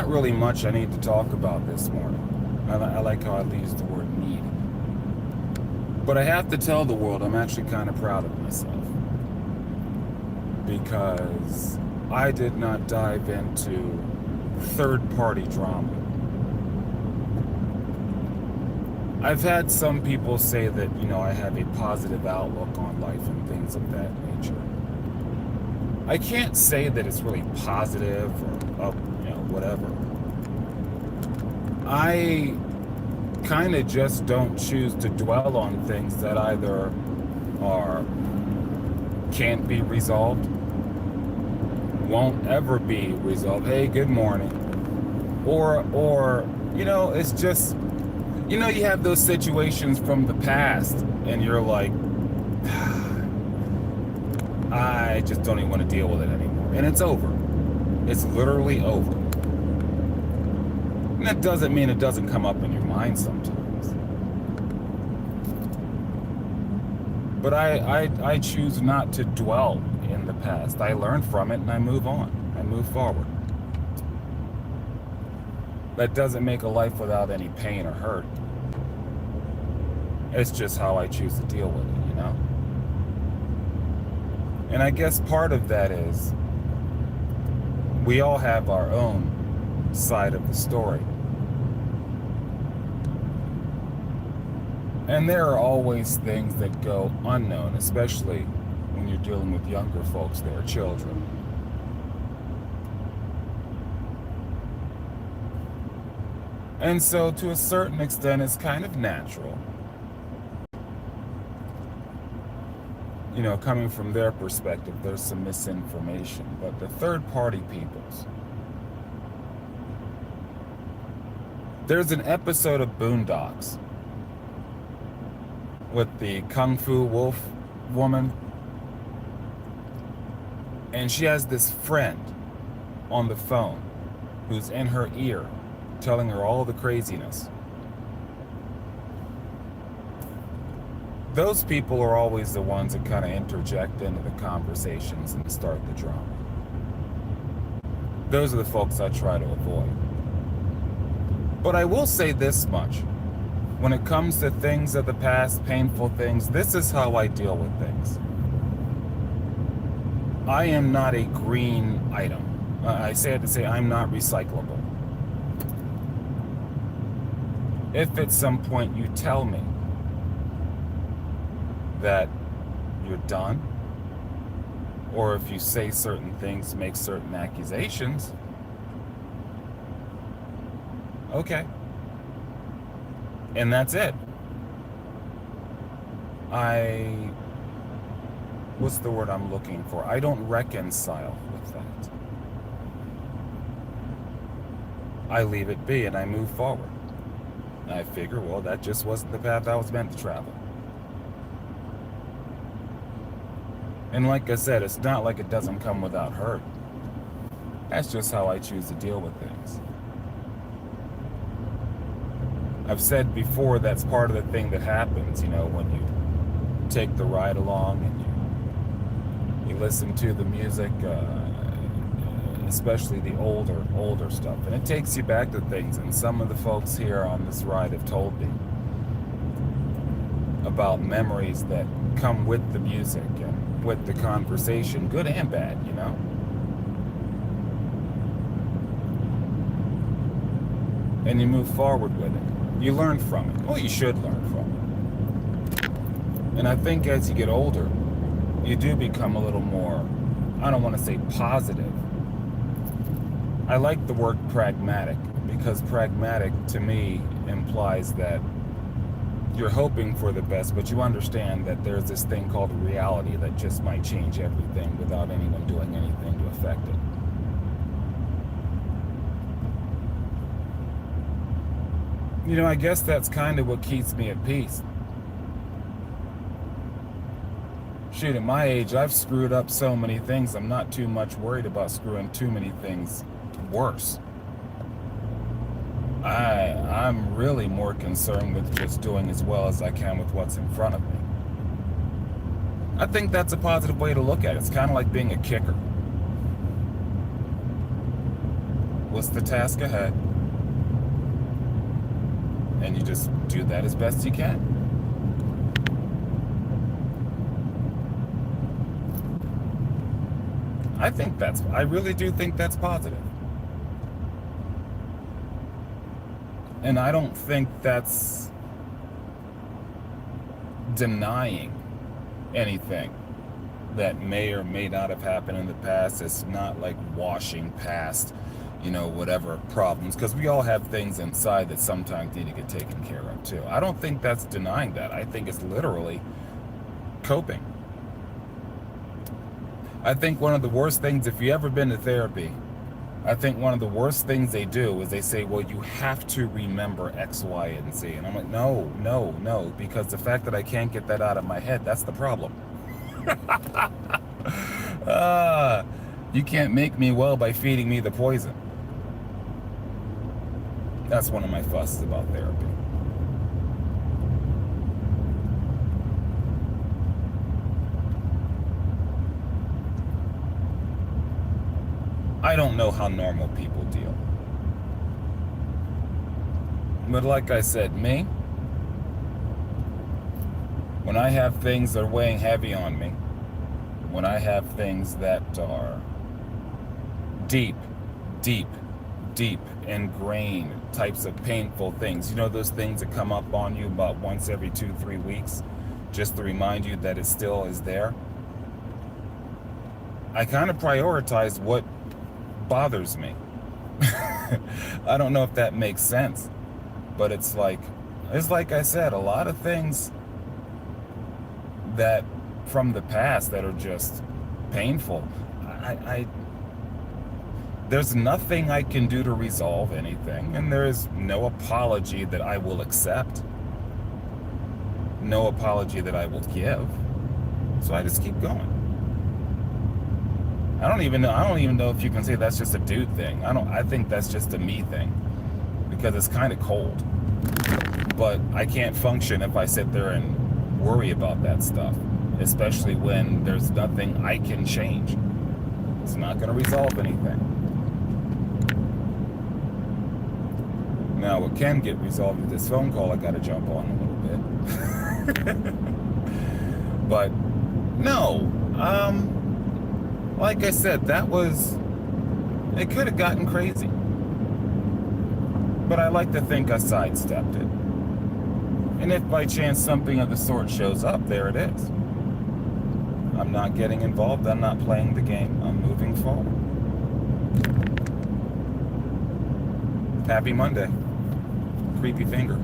not really much I need to talk about this morning. I like how I use the word need. But I have to tell the world I'm actually kind of proud of myself. Because I did not dive into third-party drama. I've had some people say that, I have a positive outlook on life and things of that nature. I can't say that it's really positive or whatever. I kind of just don't choose to dwell on things that either can't be resolved, won't ever be resolved. Hey, good morning. Or it's just, you have those situations from the past and you're like, I just don't even want to deal with it anymore. And it's over. It's literally over. And that doesn't mean it doesn't come up in your mind sometimes. But I choose not to dwell in the past. I learn from it and I move on. I move forward. That doesn't make a life without any pain or hurt. It's just how I choose to deal with it, And I guess part of that is we all have our own side of the story. And there are always things that go unknown, especially when you're dealing with younger folks that are children. And so to a certain extent, it's kind of natural. Coming from their perspective, there's some misinformation. But the third-party peoples. There's an episode of Boondocks with the Kung Fu Wolf woman. And she has this friend on the phone who's in her ear telling her all the craziness. Those people are always the ones that kind of interject into the conversations and start the drama. Those are the folks I try to avoid. But I will say this much. When it comes to things of the past, painful things, this is how I deal with things. I am not a green item. I say it to say I'm not recyclable. If at some point you tell me that you're done, or if you say certain things, make certain accusations, okay. And that's it. What's the word I'm looking for? I don't reconcile with that. I leave it be and I move forward. And I figure, well, that just wasn't the path I was meant to travel. And like I said, it's not like it doesn't come without hurt. That's just how I choose to deal with things. I've said before that's part of the thing that happens, when you take the ride along and you listen to the music, especially the older stuff. And it takes you back to things. And some of the folks here on this ride have told me about memories that come with the music and with the conversation, good and bad, And you move forward with it. You learn from it. Well, you should learn from it. And I think as you get older, you do become a little more, I don't want to say positive. I like the word pragmatic, because pragmatic to me implies that you're hoping for the best, but you understand that there's this thing called reality that just might change everything without anyone doing anything to affect it. I guess that's kind of what keeps me at peace. Shoot, at my age, I've screwed up so many things, I'm not too much worried about screwing too many things worse. I'm really more concerned with just doing as well as I can with what's in front of me. I think that's a positive way to look at it. It's kind of like being a kicker. What's the task ahead? And you just do that as best you can. I really do think that's positive. And I don't think that's denying anything that may or may not have happened in the past. It's not like washing past, whatever problems, because we all have things inside that sometimes need to get taken care of too. I don't think that's denying that. I think it's literally coping. I think one of the worst things, if you ever been to therapy, I think one of the worst things they do is they say, well, you have to remember X, Y, and Z. And I'm like, no, because the fact that I can't get that out of my head, that's the problem. You can't make me well by feeding me the poison. That's one of my fusses about therapy. I don't know how normal people deal. But like I said, me, when I have things that are weighing heavy on me, when I have things that are deep ingrained types of painful things, those things that come up on you about once every 2-3 weeks, just to remind you that it still is there, I kind of prioritize what bothers me. I don't know if that makes sense, but it's like I said, a lot of things that from the past that are just painful. There's nothing I can do to resolve anything, and there is no apology that I will accept, no apology that I will give. So I just keep going. I don't even know if you can say that's just a dude thing. I think that's just a me thing, because it's kind of cold. But I can't function if I sit there and worry about that stuff, especially when there's nothing I can change. It's not going to resolve anything. Now, what can get resolved with this phone call, I got to jump on a little bit. But no, like I said, it could have gotten crazy. But I like to think I sidestepped it. And if by chance something of the sort shows up, there it is. I'm not getting involved. I'm not playing the game. I'm moving forward. Happy Monday. Creepy finger.